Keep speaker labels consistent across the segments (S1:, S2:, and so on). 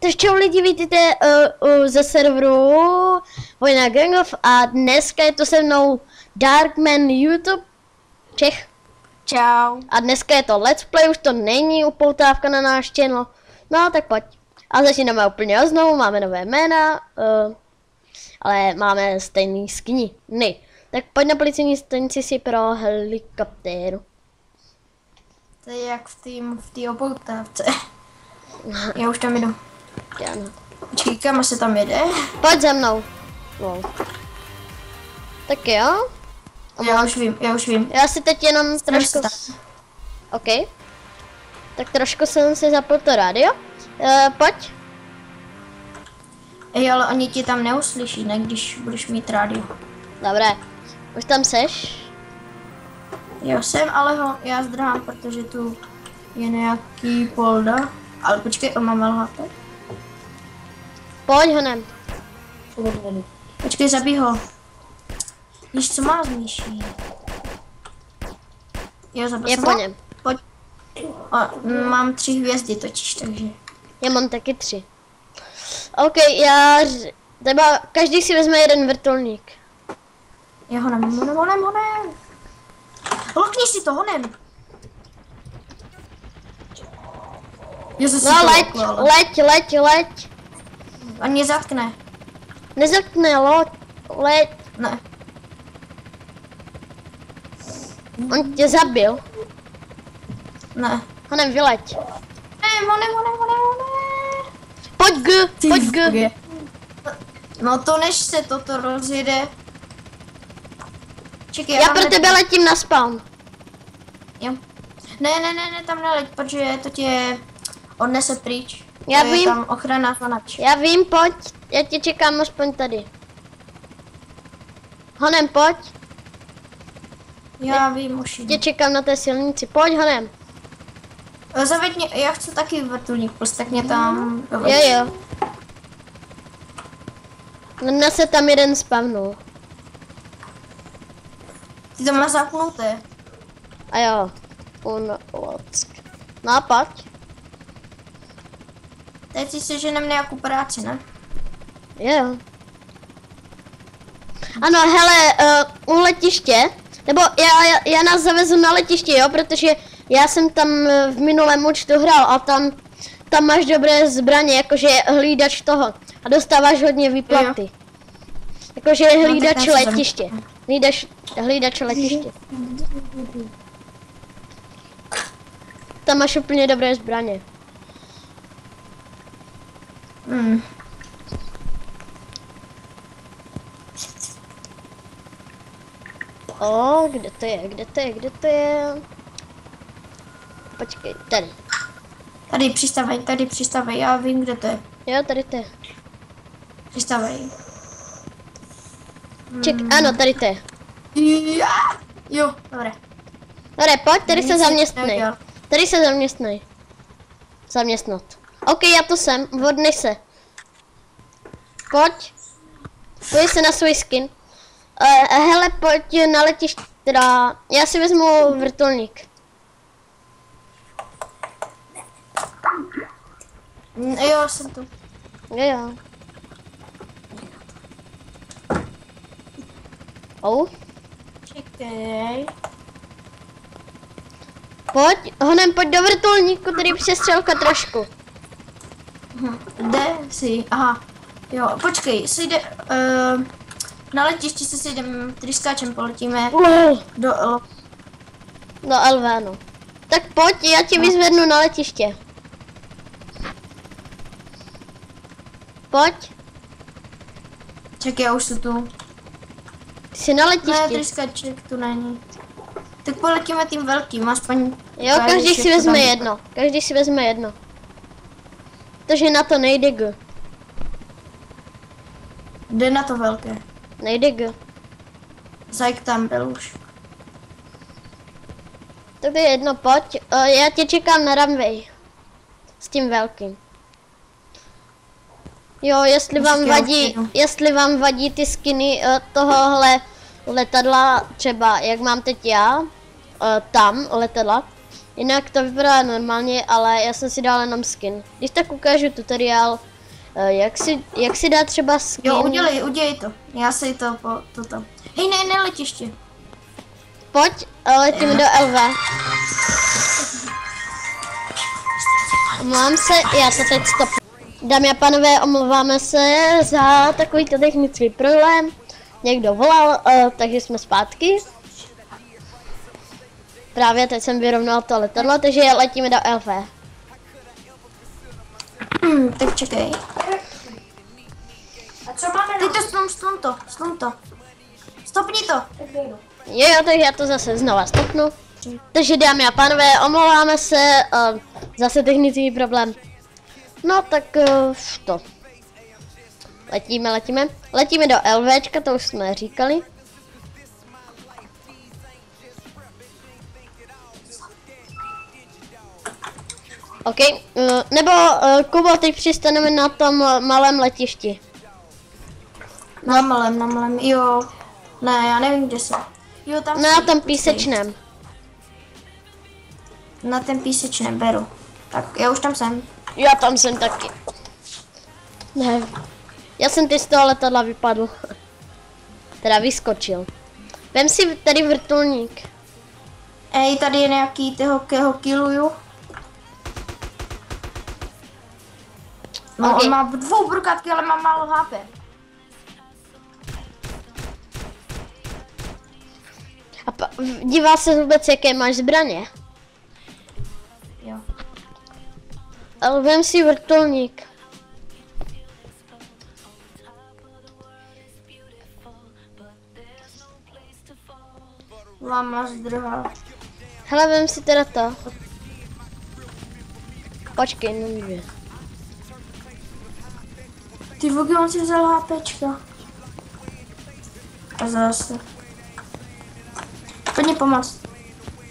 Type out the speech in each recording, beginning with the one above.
S1: Takže čau lidi, vítejte ze serveru Vojna Gangov a dneska je to se mnou Darkman YouTube Čech.
S2: Čau.
S1: A dneska je to let's play, už to není upoutávka na náš channel. No tak pojď. A začínáme úplně od znovu, máme nové jména, ale máme stejný skiny. Tak pojď na policejní stanici si pro helikoptéru.
S2: To je jak v té upoutávce. Já už tam jdu.
S1: Ano.
S2: Počkej, kam se tam jede?
S1: Pojď za mnou. No. Tak jo.
S2: Já už vím.
S1: Já si teď jenom trošku... OK. Tak trošku jsem si zapl to rádio. Pojď.
S2: Ej, ale oni ti tam neuslyší, ne, když budeš mít rádio.
S1: Dobré. Už tam seš?
S2: Jo, jsem, ale já zdrhám, protože tu je nějaký polda. Ale počkej, on mám LHP.
S1: Pojď honem.
S2: Počkej, zabij ho. Víš, co má zmíší? Jo, zabil
S1: Je
S2: jsem
S1: po
S2: ho.
S1: něm.
S2: Pojď. Mám 3 hvězdy totiž, takže.
S1: Já mám taky 3. OK, třeba každý si vezme jeden vrtulník.
S2: Já honem. Lokni si to honem.
S1: No leď.
S2: On mě zatkne.
S1: Nezatkne, leď.
S2: Ne.
S1: On tě zabil.
S2: Ne.
S1: Honem, vyleď.
S2: Ne, honem.
S1: Pojď G.
S2: No to než se toto rozjede. Čekaj,
S1: Já pro tebe letím na spawn.
S2: Jo. Ne, tam neleď, protože to tě odnese pryč.
S1: Já
S2: to
S1: vím.
S2: Je tam ochrana fanač.
S1: Já vím, pojď. Já tě čekám aspoň tady. Honem, pojď.
S2: Já vím, už jdu.
S1: Tě čekám na té silnici. Pojď honem.
S2: Zaveď mě, já chci taky vrtulník, prostě tak mě tam
S1: Jo. Na se tam jeden spavnul.
S2: Ty to máš zapnuté.
S1: A jo. No pojď.
S2: Teď si seženem nějakou práci, ne?
S1: Jo. Ano, hele, u letiště, nebo já nás zavezu na letiště, jo, protože já jsem tam v minulém účtu hrál a tam máš dobré zbraně, jakože hlídač toho a dostáváš hodně výplaty.
S2: Jo.
S1: Jakože hlídač
S2: No,
S1: letiště. Hlídač letiště. Tam máš úplně dobré zbraně. Kde to je? Počkej, tady.
S2: Tady přistávej, já vím, kde to je.
S1: Jo, tady to je.
S2: Přistávej.
S1: Ano, tady to je.
S2: Jo, dobré.
S1: Dobré, pojď, tady se
S2: Nic
S1: zaměstnej.
S2: neudělal.
S1: Tady se zaměstnej. Zaměstnat. OK, já to jsem, vodnej se. Pojď. Pojď se na svůj skin. Hele, pojď na letiště, teda, já si vezmu vrtulník.
S2: Jo, jsem tu.
S1: Jo.
S2: Čekej.
S1: Pojď do vrtulníku, tady přestřelka trošku.
S2: Kde jsi? Aha. Jo, počkej, na letišti se sejdem tryskáčem, poletíme do
S1: LV, no. Tak pojď, já tě vyzvednu na letiště. Pojď.
S2: Čekaj, já už jsem tu.
S1: Jsi na
S2: Ne,
S1: letišti.
S2: tryskáček tu není. Tak poletíme tím velkým, aspoň.
S1: Jo, každý si vezme jedno. Každý si vezme jedno. Protože na to nejde G.
S2: Jde na to velké.
S1: Nejde G.
S2: Zajk tam byl už.
S1: Tak to je jedno, pojď. Já tě čekám na runway. S tím velkým. Jo, jestli vám vadí ty skiny tohohle letadla, třeba jak mám teď já, tam letadla, Jinak to vypadá normálně, ale já jsem si dal jenom skin. Když tak ukážu tutoriál, jak si dá třeba skin.
S2: Jo, udělej to. Já si to toto. Hej, ne letiště.
S1: Pojď, letíme do LV. Omlouvám se, já to teď stop. Dámy a pánové, omlouváme se za takovýto technický problém. Někdo volal, takže jsme zpátky. Právě teď jsem vyrovnal to letadlo, takže letíme do LV.
S2: Tak čekej. A co máme? Teď to slum to. Stopni to.
S1: Jo, takže já to zase znova stopnu. Takže dámy a pánové, omlouváme se, zase technický problém. No tak to. Letíme do LVčka, to už jsme říkali. OK, nebo Kubo, teď přistaneme na tom malém letišti.
S2: Na malém, jo. Ne, já nevím, kde jsem. Jo, tam
S1: na tom písečném.
S2: Na ten písečném beru. Tak, já už tam jsem.
S1: Já tam jsem taky. Ne, já jsem ty z toho letadla vypadl. Teda vyskočil. Vem si tady vrtulník.
S2: Ej, tady je nějaký toho killuju. No,
S1: Okay.
S2: On má 2 brukátky, ale má málo HP.
S1: A dívá se vůbec, jaké máš zbraně?
S2: Jo.
S1: Ale vem si vrtulník.
S2: Lama zdrhá.
S1: Hele, vem si teda to. Počkej, nevím.
S2: Ty vogy, on si vzal HPčka. A zase. Pojď mi pomoct.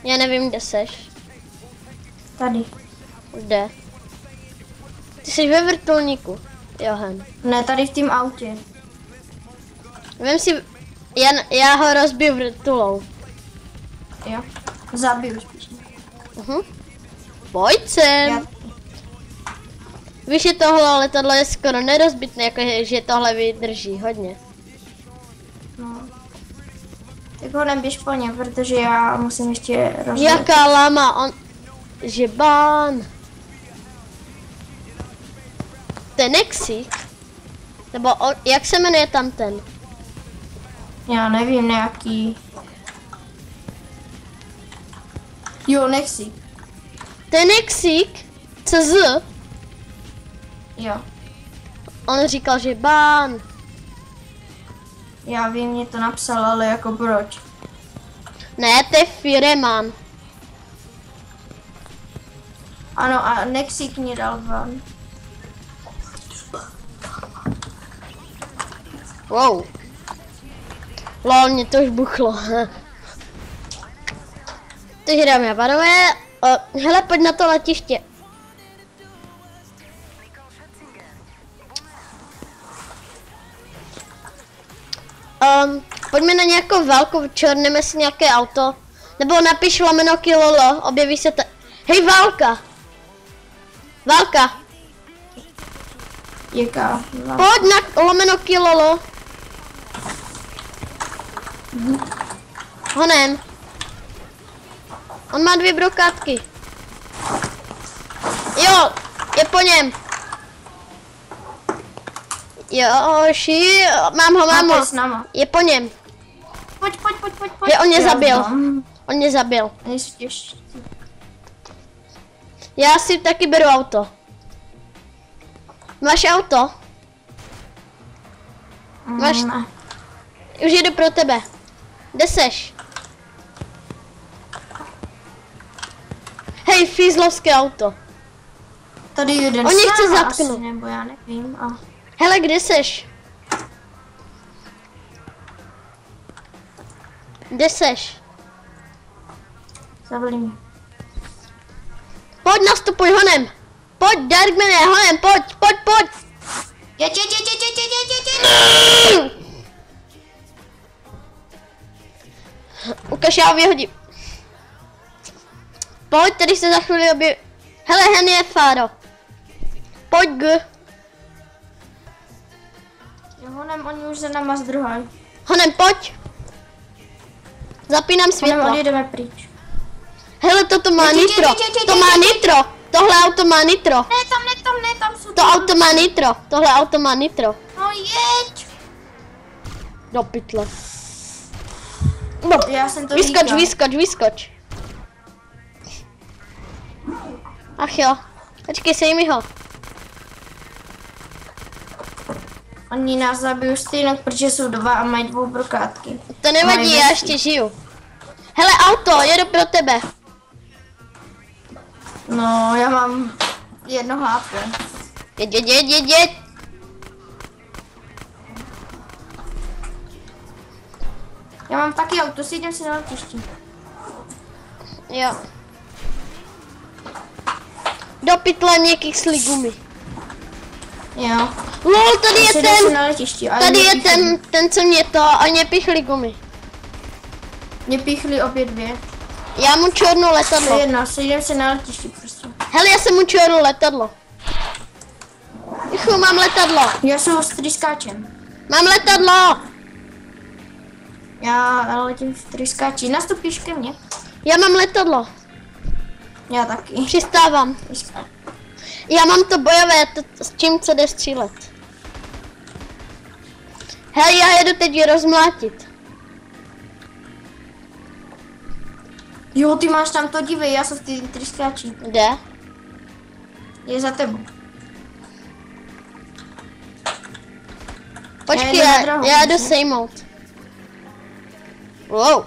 S1: Já nevím, kde seš.
S2: Tady.
S1: Kde? Ty jsi ve vrtulníku. Johan.
S2: Ne, tady v tým autě.
S1: Vem si... Já ho rozbiju vrtulou.
S2: Jo. Zabiju spíš.
S1: Pojď sem.
S2: Já...
S1: Víš, že tohle letadlo je skoro nerozbitné, jakože tohle vydrží hodně.
S2: No. Tak ho neběž po něm, protože já musím ještě rozbít.
S1: Jaká lama, on... Žebán. Ten Nexík? Nebo jak se jmenuje tam ten?
S2: Já nevím, nějaký... Jo, Nexi.
S1: Ten Nexík? CZ?
S2: Jo.
S1: On říkal, že bán.
S2: Já vím, mě to napsal, ale jako proč?
S1: Ne, to je Fireman.
S2: Ano, a Nexík mě dal van.
S1: Wow. Lol, mě to už buchlo. Takže dámy a pánové, hele, pojď na to letiště. Pojďme na nějakou válku, čorneme si nějaké auto. Nebo napiš lomeno kilolo, objeví se ta... Hej, válka! Válka!
S2: Jaká?
S1: Pojď na lomeno kilolo. Honem. On má 2 brokátky. Jo, je po něm. Joši, mám ho.
S2: S náma.
S1: Je po něm.
S2: Pojď.
S1: Je, on mě zabil.
S2: Znám.
S1: On mě zabil.
S2: Nejsou těžší.
S1: Já si taky beru auto. Máš auto? Máš...
S2: Ne.
S1: Už jedu pro tebe. Kde seš? Hej, fízlovské auto.
S2: Tady jeden
S1: On mě chce
S2: sám
S1: zatknout.
S2: asi, nebo já nevím. A...
S1: Hele, kde seš? Kde seš?
S2: Zabili mě.
S1: Pojď, nastupuj honem. Pojď, Darkmane, honem, pojď.
S2: Jeď.
S1: Ukaž, já ho vyhodím. Pojď, tady se za chvíli objeví. Hele, hen je Fáro. Pojď, G.
S2: Jo, honem, oni už za náma zdruhají.
S1: Honem, pojď. Zapínám
S2: Honem,
S1: světlo.
S2: odjedeme pryč.
S1: Hele, toto má
S2: Jď,
S1: nitro.
S2: jď, jď, jď,
S1: To
S2: jď,
S1: má
S2: jď,
S1: nitro. Tohle auto má nitro.
S2: Ne, tam jsou
S1: To auto má nitro. Tohle auto má nitro.
S2: No jeď!
S1: Do pytle. No,
S2: Já jsem to
S1: vyskoč,
S2: říkal.
S1: vyskoč, vyskoč. Ach jo. Počkej, sej mi ho.
S2: Oni nás zabijí stejně, protože jsou dva a mají dvou brokátky.
S1: To nevadí,
S2: Mají
S1: já
S2: vesty.
S1: ještě žiju. Hele, auto, jedu pro tebe.
S2: No, já mám 1 HP.
S1: Jeď.
S2: Já mám taky auto, sjedím si na letišti.
S1: Jo. Do pytle mě kyslí gumy.
S2: Jo.
S1: Lol, tady je
S2: Sjedím si
S1: ten.
S2: na letišti. ale
S1: Tady
S2: mě
S1: je
S2: píchli-
S1: ten co mě to a mě pichli gumy.
S2: Mě píchli obě dvě.
S1: Já mu čornu
S2: To je
S1: letadlo.
S2: jedno, sjedím si na letišti prostě.
S1: Hele, já jsem mu čornu letadlo. Juchu, mám letadlo.
S2: Já jsem s tryskáčem.
S1: Mám letadlo.
S2: Já letím v tryskáči. Nastupíš ke mně?
S1: Já mám letadlo.
S2: Já taky.
S1: Přistávám. Já mám to bojové, to, s čím se jde střílet. Hele, já jedu teď rozmlátit.
S2: Jo, ty máš tam to, dívej, já jsem v ty tryskáči.
S1: Kde?
S2: Je za tebou.
S1: Počkej,
S2: jedu na drahu,
S1: já jdu
S2: myslím.
S1: sejmout. Wow.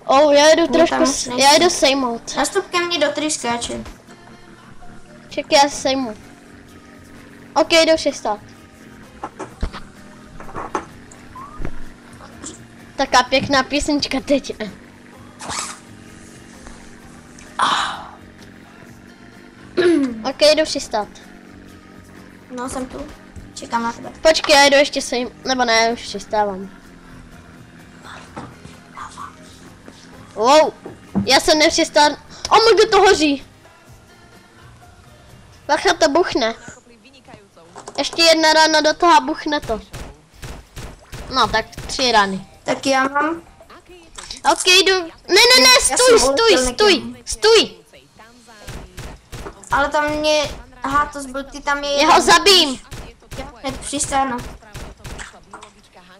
S1: Oh, já jedu trošku,
S2: tam moc
S1: já jedu sejmout.
S2: Nastup ke mně do tryskáče.
S1: Čekaj, já sejmu. Ok, jdu přistát. Taká pěkná písnička teď. Ok, jdu přistát.
S2: No, jsem tu. Čekám na tebe.
S1: Počkej, já jdu ještě sejmu, nebo ne, už přistávám. Wow, já jsem nepřistál. O, můj to hoří. Bacha, to buchne. Ještě jedna rána do toho a buchne to. No, tak 3 rány.
S2: Tak já mám...
S1: Ok, jdu. Ne,
S2: Já
S1: stůj,
S2: jsem
S1: stůj,
S2: uletěl
S1: stůj,
S2: někam.
S1: stůj.
S2: Ale tam mě... Aha, to zbyl ty tam je...
S1: Já ho zabím.
S2: Já hned přistánu.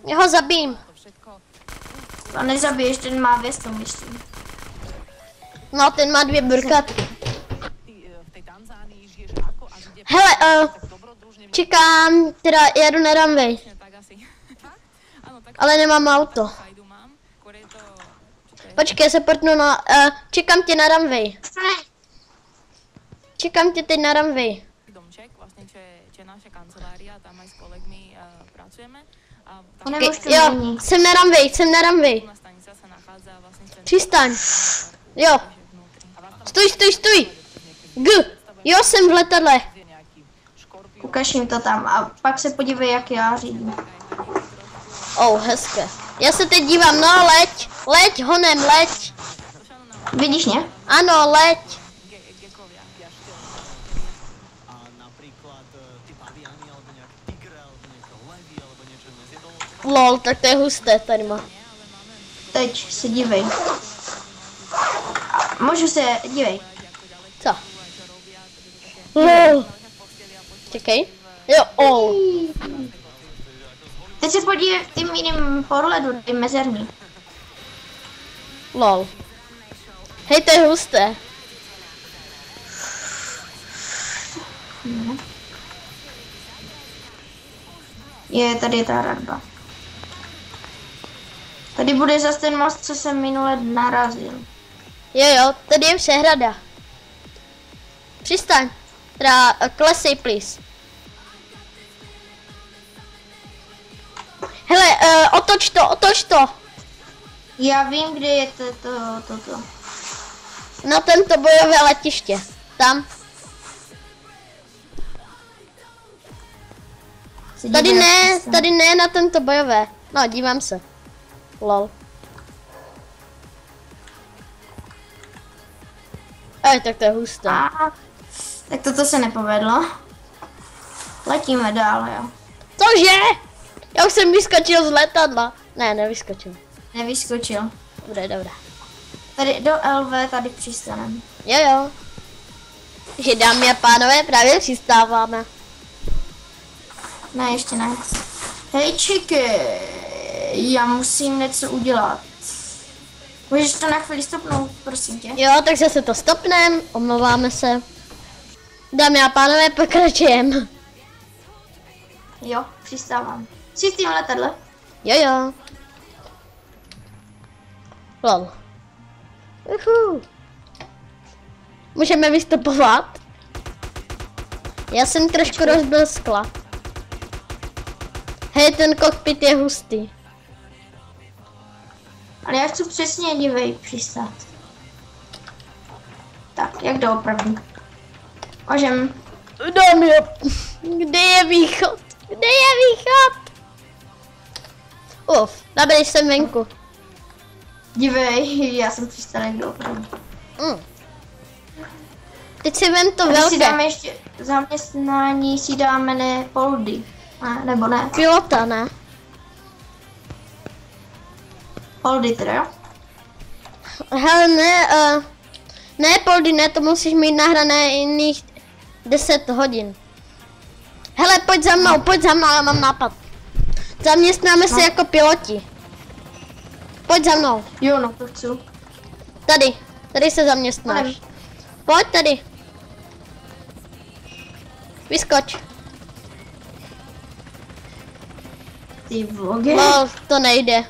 S1: Já ho zabím.
S2: To nezabiješ, ten má věstu, myslím.
S1: No, ten má 2 brkatky. Hele, čekám, teda jedu na runway. Ale nemám auto. Počkej, se portnu na... čekám tě na runway. Čekám tě teď na runway.
S3: Domček, vlastně, čo je naše kancelária, tam aj s kolegmi pracujeme. A
S2: On
S3: tam
S2: je už tu
S1: Jo,
S2: není.
S1: jsem na runway, jsem na runway.
S3: na stanica sa nachádza vlastne v centre
S1: Přistaň. Jo,
S3: vnútri.
S1: stůj. G, jo, jsem v letadle.
S2: Ukaž jim to tam a pak se podívej, jak já řídím.
S1: Oh, hezké. Já se teď dívám, no, leď, honem, leď.
S2: Vidíš mě?
S1: Ano, leď.
S4: A napríklad ty paviani alebo nejak tigre alebo nejaké levy alebo niečo nezjedol?
S1: Lol, tak to je husté tady má.
S2: Teď se dívej. Můžu se, dívej.
S1: Co? Lol. Čekej. Jo, oh.
S2: Teď se podívej v tím jiným pohledu, tím mezerný.
S1: Lol. Hej, to je husté.
S2: Tady je ta hradba. Tady bude zase ten most, co jsem minule narazil.
S1: Jo, tady je přehrada. Přistaň. Teda, klesej, please. Hele, otoč to.
S2: Já vím, kde je to.
S1: Na tento bojové letiště. Tam.
S2: Se
S1: Tady
S2: dívej,
S1: ne,
S2: jak jsem.
S1: tady ne na tento bojové. No, dívám se. Lol. Tak to je husté.
S2: Tak toto se nepovedlo. Letíme dál, jo.
S1: Cože? Já už jsem vyskočil z letadla. Ne, nevyskočil.
S2: Nevyskočil.
S1: Dobré.
S2: Tady do LV tady přistaneme.
S1: Jo. Takže dámy a pánové, právě přistáváme.
S2: Ne, ještě ne. Hej, čiky, já musím něco udělat. Můžeš to na chvíli stopnout, prosím tě?
S1: Jo, takže se to stopnem, omlouváme se. Dámy a pánové, pokračujeme.
S2: Jo, přistávám. Jsi v tím letadle?
S1: Jo. Lol. Můžeme vystupovat? Já jsem trošku rozbil skla. Hej, ten kokpit je hustý.
S2: Ale já chci přesně, dívej, přistát. Tak, jak doopravdy? Můžem.
S1: Dámy, kde je východ? Kde je východ? Dobrý, jsem venku.
S2: Dívej, já jsem přistál jak doopravdy.
S1: Teď si vem to
S2: Když si
S1: velké.
S2: dáme ještě zaměstnání, si dáme ne poldy. Ne, nebo ne?
S1: Pilota, ne?
S2: Poldy teda, jo?
S1: Hele, ne, Poldy, ne, to musíš mít nahrané jiných 10 hodin. Hele, pojď za mnou, já mám nápad. Zaměstnáme se jako piloti. Pojď za mnou,
S2: Jo, no to chci.
S1: tady se zaměstnáš. Pojď tady. Vyskoč.
S2: Ty vlogy.
S1: No, to nejde.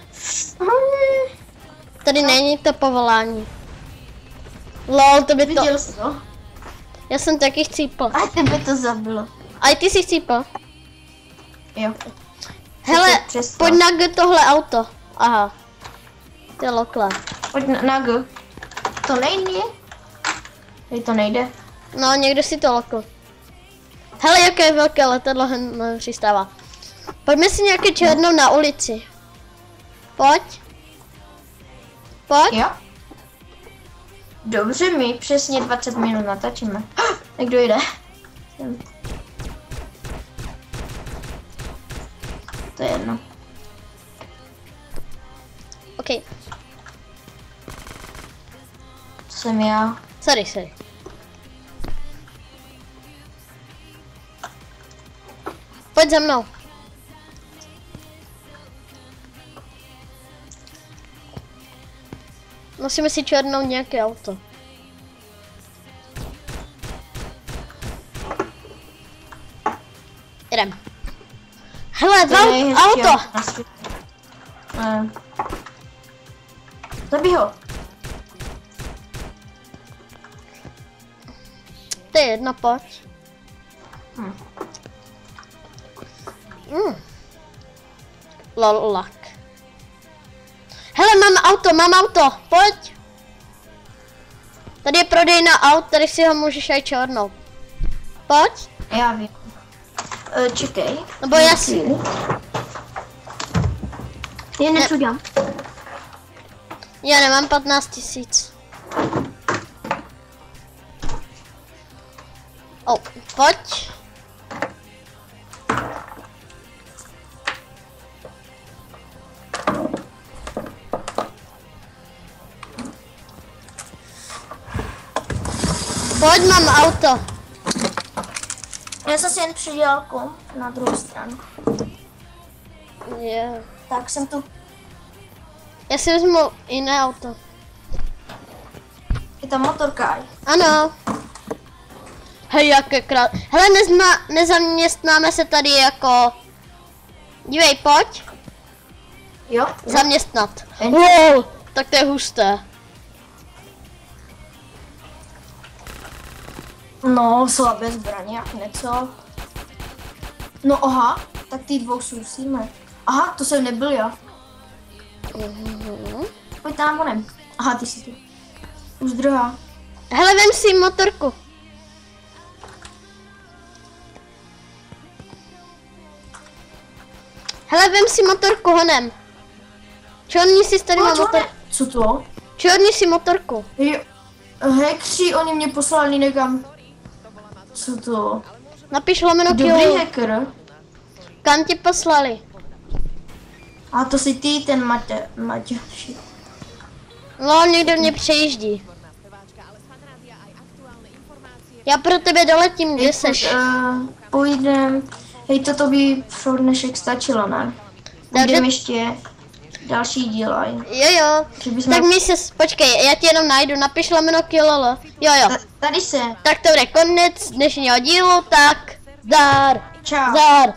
S1: Tady není to povolání. Lol, to by to...
S2: Viděl jsi to?
S1: Já jsem taky chcípl.
S2: A ty by to zabilo.
S1: A i ty si chcípl.
S2: Jo.
S1: Hele,
S2: Přesně.
S1: pojď na G tohle auto. Aha. To je lokle.
S2: Pojď na G. To nejde? Hej, to nejde.
S1: No, někdo si to lokl. Hele, jaké velké letadlo hned přistává. Pojďme si nějaké černou na ulici. Pojď.
S2: Jo. Dobře, my přesně 20 minut natačíme. Tak dojde. To je jedno.
S1: OK.
S2: To jsem já.
S1: Sorry. Pojď za mnou. Musíme si černout nějaké auto. Jdem. Hele, auto!
S2: Zabij ho.
S1: To je jedno, pojď. Lol, lak. Hele, mám auto, pojď. Tady je prodejna aut, tady si ho můžeš aj čornout. Pojď.
S2: Já vím. Čekej.
S1: Nebo já si...
S2: Já něco dělám.
S1: Já nemám 15 000. Pojď. Pojď, mám auto.
S2: Já jsem si jen přidělal komp na druhou stranu.
S1: Yeah.
S2: Tak jsem tu.
S1: Já si vezmu jiné auto.
S2: Je to motorka.
S1: Ano. Hej, jaké krát. Hele, nezaměstnáme se tady jako... Dívej, pojď.
S2: Jo?
S1: Zaměstnat. Wow, tak to je husté.
S2: No, slabé zbraně, jak něco. No aha, tak ty dvou zkusíme. Aha, to jsem nebyl já. Pojď tam onem. Aha, ty jsi tu. Už druhá.
S1: Hele, vem si motorku. Hele, vem si motorku honem. Čorní si tady má motor.
S2: Co to?
S1: Čorní si motorku.
S2: Jo, hackři, oni mě poslali někam. Co to?
S1: Napiš lomeno
S2: Dobrý
S1: kill.
S2: hacker.
S1: Kam tě poslali?
S2: A to si ty, ten Maťa.
S1: No, někdo mě přejíždí. Já pro tebe doletím, kde seš?
S2: Půjdem. Hej, toto by pro dnešek stačilo, ne? Budeme ještě další dílaj.
S1: Jo. Tak my se, počkej, já tě jenom najdu, napiš lomeno kill. Jo.
S2: Tady se.
S1: Tak to bude konec dnešního dílu, tak zdar.
S2: Čau.
S1: Zdar.